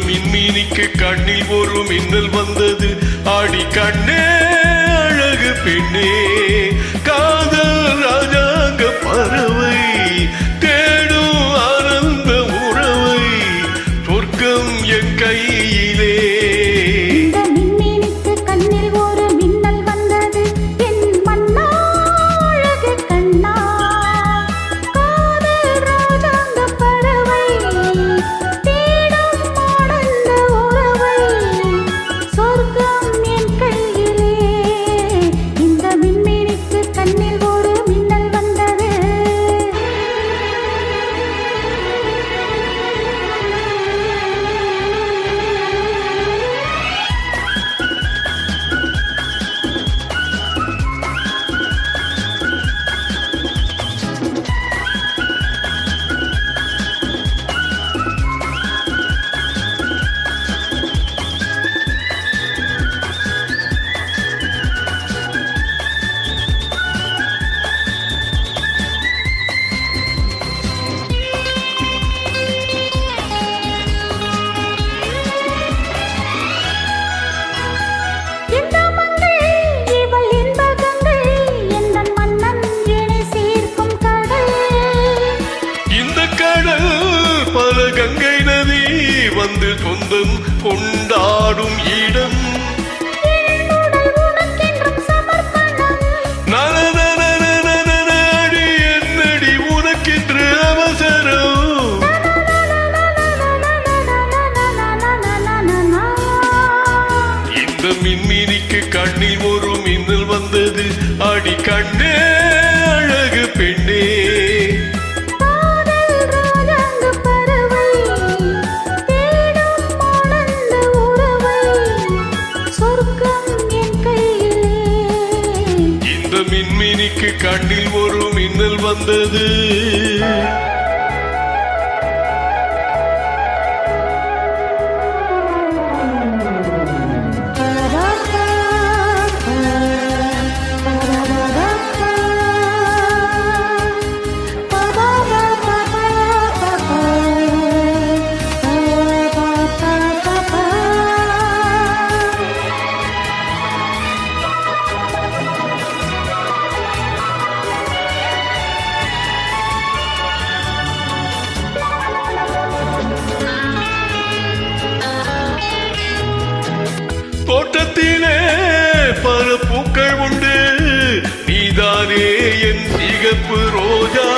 மின்மீனிக்கு கண்ணில் ஒரு மின்னல் வந்தது. ஆடி கண்ணே அழகு பெண்ணே, காதல் ராஜாங்க பறவை தேடும் ஆனந்த உறவை, சொர்க்கம் என் கையிலே. கங்கை நதி வந்து சொந்தம் கொண்டாடும் இடம். நலனடி என்னடி உனக்கென்று அவசரம். இந்த மின்மினிக்கு கண்ணில் ஒரு மின்னல் வந்தது. அடி கண்ணே அழகு பெண்ணே, மின்மினிக்கு கண்ணில் ஒரு மின்னல் வந்தது. தோட்டத்திலே பல பூக்கள் உண்டு, நீதானே என் சிகப்பு ரோஜா.